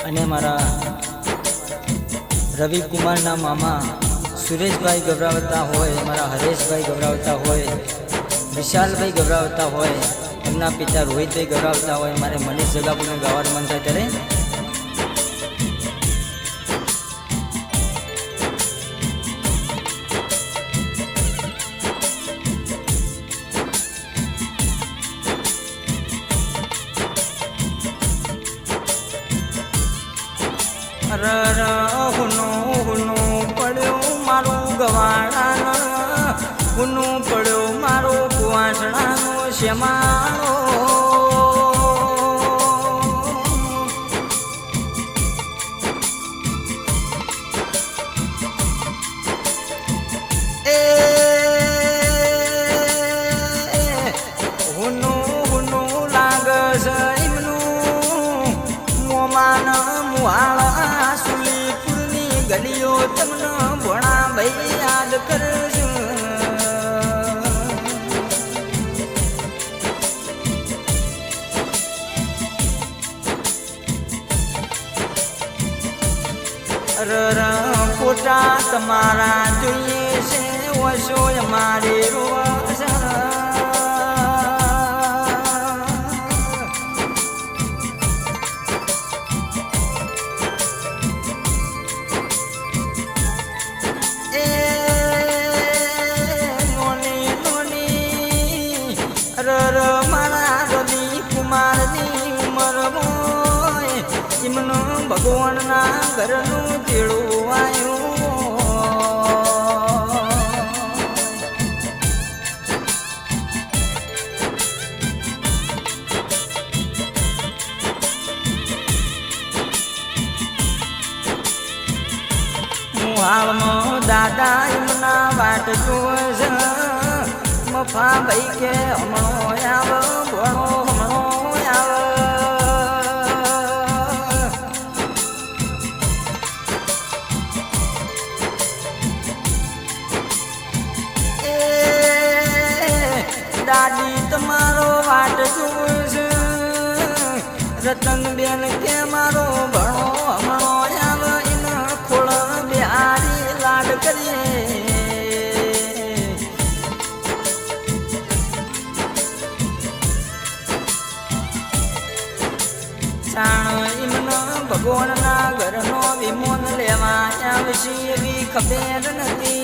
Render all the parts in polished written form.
અને મારા રવિકુમારના મામા સુરેશભાઈ ગભરાવતા હોય, મારા હરેશભાઈ ગભરાવતા હોય, વિશાલભાઈ ગભરાવતા હોય, એમના પિતા રોહિતભાઈ ગભરાવતા હોય, મારે મનીષ જગાપુરને ગાવાનું મન થાય ત્યારે હુનું પડ્યું મારું ગવાડાનો, હુનું પડ્યું મારું કુવાસણાનો શ્યામાળો. એ હુનું લાગસ એમનું મોમાન મુહાળ સુલીપુરની ગલીઓ તમને ભણા ભાઈ યાદ કરજો. ફોટા તમારા જોઈએ છે ઓછો અમારે રોજ. મારા રવિ કુમારની ઉંમર હોય એમનો ભગવાનના ઘરનું તેડું આવ્યું. મુહાળમાં દાદા એમના વાટ જોશે. મફા ભાઈ કે હમણો આવ ભણો હમણો આવ. એ દાદી તમારો વાટ જોશે. રતનબેન કે મારો ભણો હમણો આવ. એના ખોળ બિહારી લાડ કરીએ. ભગવાનના ઘરનો વિમોન લેવા આવશે એવી ખબર નથી.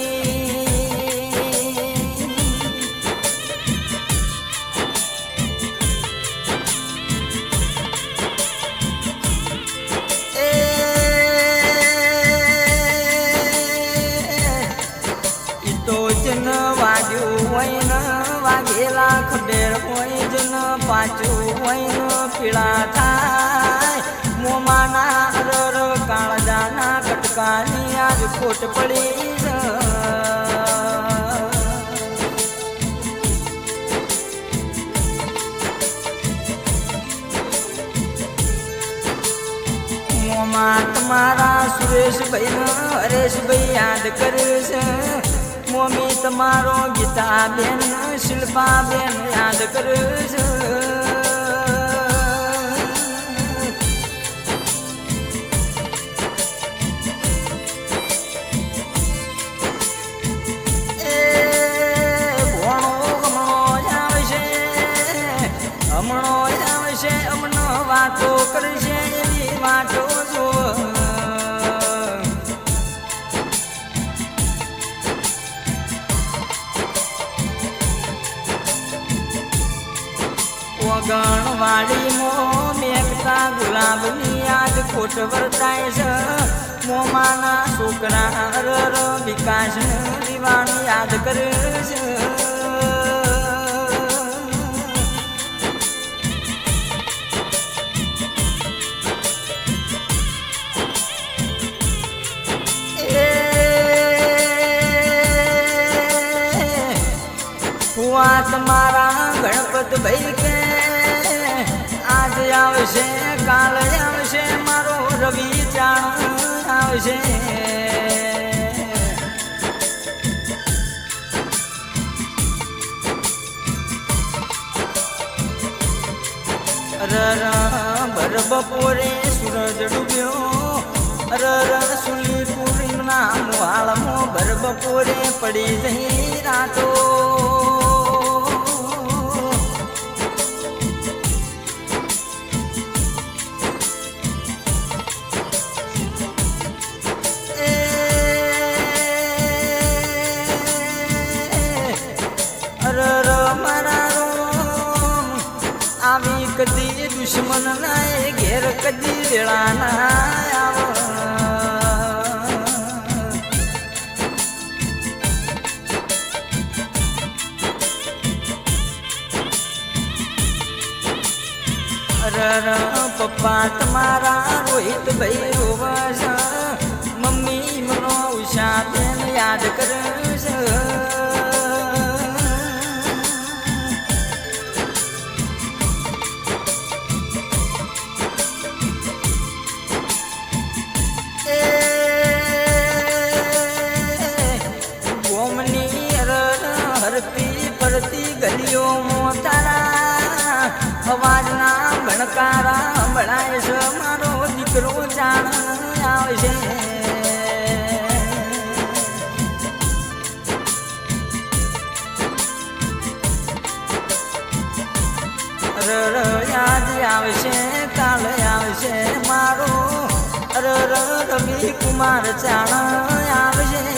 એ તો જન વાગ્યું હોય ને વાગેલા ખબર હોય, જન પાછું હોય ને પીળા થાય. મોમાના અરર કાળજાના કટકાની આજ ખોટ પડી. મોમાં તમારા સુરેશભાઈ ને હરેશભાઈ યાદ કરે છે. મોમી તમારો ગીતાબેન શિલ્પાબેન યાદ કરે છે. હમણો આવશે અમનો વાતો કરશે એવી વાતો જો. વગણવાડી મો મેઘતા ગુલાબની યાદ ખોટ વર્તાય છે. મોમાના છોકરા અરર વિકાસ દીવાની યાદ કરે છે. તમારા ગણપત ભાઈ કે આજ આવશે કાલ આવશે મારો રવિ જાણ આવશે. બપોરે સૂરજ ડૂબ્યો સુલી પૂરીના મુહાળમાં ભર બપોરે પડી જઈ રાતો આવી કદી દુશ્મન ના ઘેર કદી વેળા ના પપ્પા તમારા રોહિત ભાઈ રોવશ મમ્મી મનો ઉષા બેન યાદ કરશ ફરતી ગલીઓમાં તારા અવાજના ભણકારા સંભળાય છે મારો દીકરો જાણ આવશે યાદ આવશે કાલ આવશે મારો રવિ કુમાર ચાણ આવશે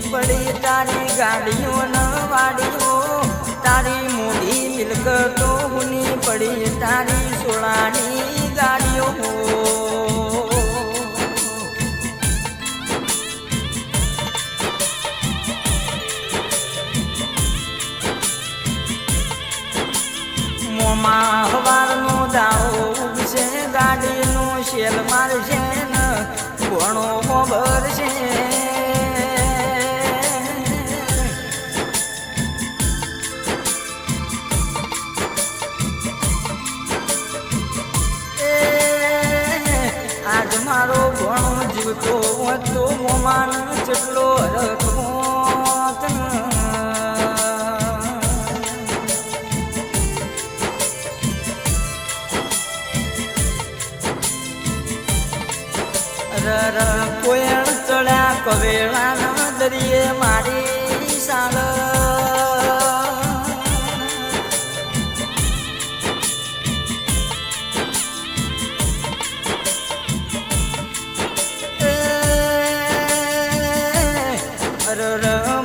પડી તારી ગાડીઓ ન વાડીઓ તારી મોટી મિલકતો હુની પડી તારી સોળાની ગાડીઓ મોમાં હવારનો દાવો ઉગશે ગાડીનો શેલ મારશે ને ઘણો ખબર છે આજ મારો ઘણો જીવતો હતો મોમાન જેટલો રખવો કોયણ ચડ્યા કવેળાના દરિયે મારી સાલ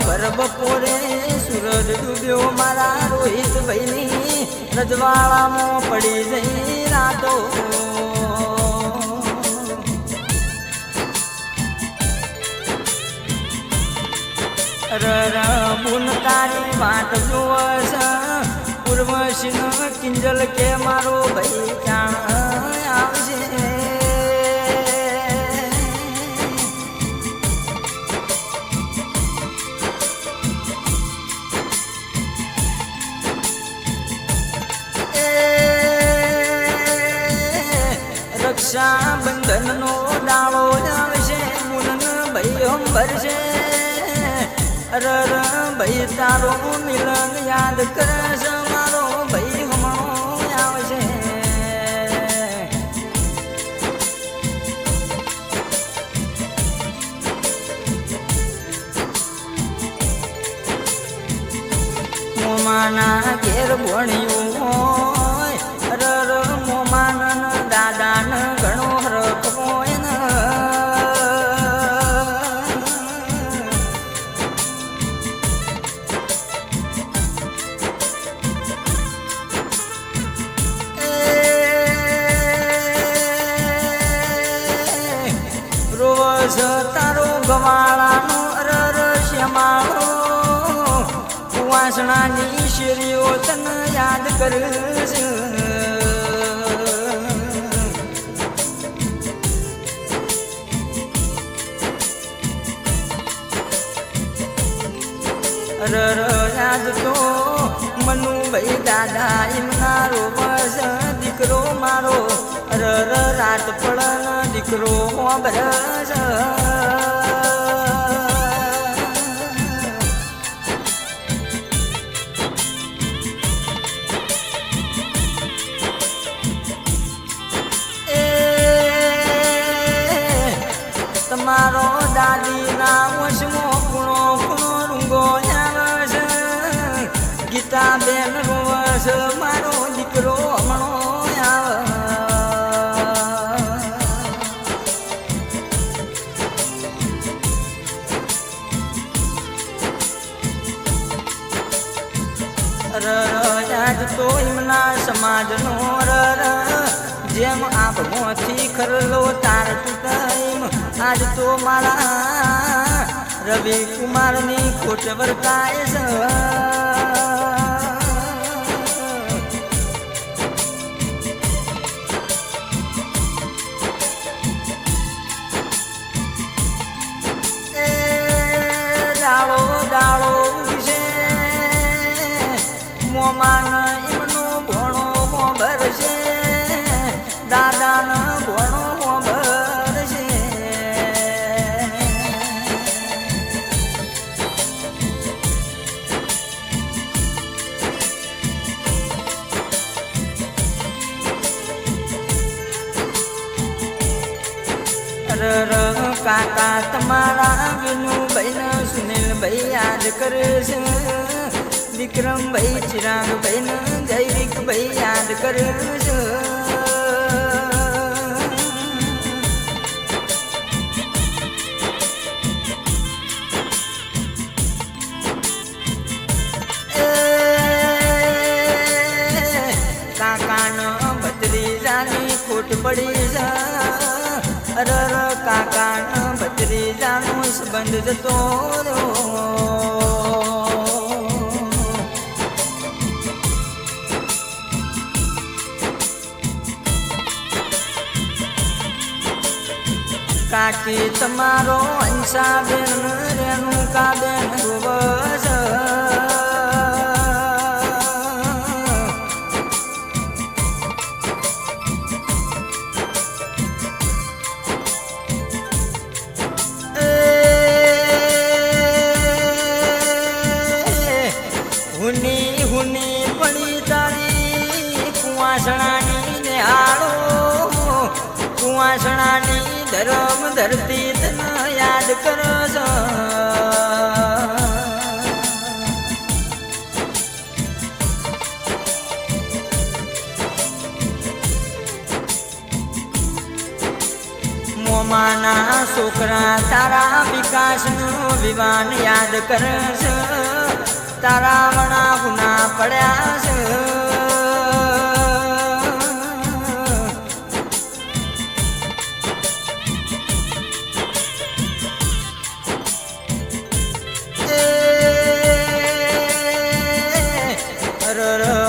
ભર બપોરે સૂરજ ડૂબ્યો મારા રોહિત ભાઈની રજવાડામાં પડી જઈ રાતો બુન તારી વાટ જોવશ પૂર્વશીન કિંજલ કે મારો ભાઈ જાણ આવશે રક્ષાબંધનનો દાડો આવશે મુનન ભાઈ ભરશે ભાઈ તારો મિલન યાદ કરશ મારો ભાઈ હમણો આવશે મોમાના ઘેર ભણ્યું હોય મોમાન દાદાન ઘણો હરખ હોય ને તારો ગવાળાનો શ્યામાળો વાસણાની શેરીઓ તને યાદ કરીશ યાદ તો મનુભાઈ દાદા એમના રોવશ દીકરો મારો રાત પડન દીકરો બરસ તમારો દાદીના વશમો કુણો કુણો રૂંગો જાવસ ગીતા બેન રોવસ મારો દીકરો હમણો આવ આજ તો એમના સમાજનો જેમ આંખમાંથી ખરલો તાર તૂટાઈમ આજ તો મારા રવિ કુમારની ખોટ વર્તાય છે ડાળો ડાળો વિશે મોમાન એમનો ભણો ભરશે દાદાનો ભણો ભરશે કાકા તમારા વિનુભાઈ ને સુનિલભાઈ યાદ કરે છે વિક્રમભાઈ ચિરાગભાઈ ને જયવીકભાઈ યાદ કરે છે કાકાનો ભત્રીજાની ખોટ પડી છે કાકાનો ભત્રીજાનો સંબંધ જતો કાકી તમારો હંસાબેન રેણુકાબેન રોવસ હુની હુની પડી તારી કુવાસણાની નિહાળો કુવાસણાની ધરમ ધરતી તને યાદ કરો છો મોમાના છોકરા તારા વિકાસનું વિવાન યાદ કરે છે તારા વણા ગુના પડ્યા છે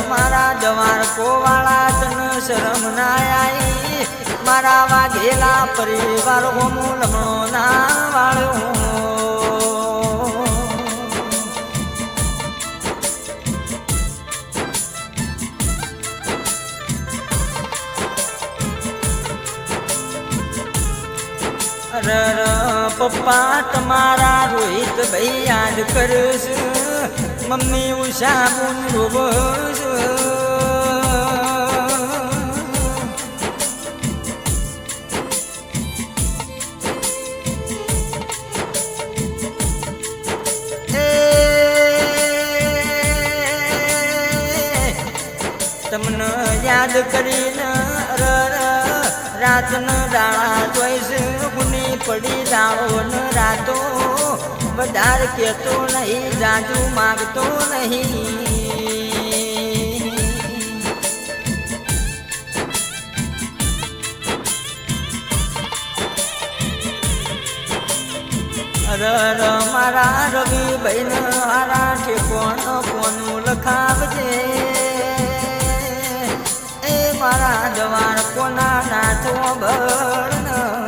મારા જવાર કોવાળા તન શરમ ના આવી મારા વાઘેલા પરિવાર હોમો લમણો ના વાળ્યો પપ્પા તમારા રોહિત ભાઈ યાદ કરશ મમ્મી ઉષા બુન રોબસ તમને યાદ કરીને રાતનો દાણા જોઈશ ગુની પડી દાણો ન રાતો વધારે કહેતો નહીં જાજુ માગતો નહીં મારા રવિભાઈ ને હારા ઠેકોણ કોનું લખાવજે મારા જવાર કોના નાચો બળ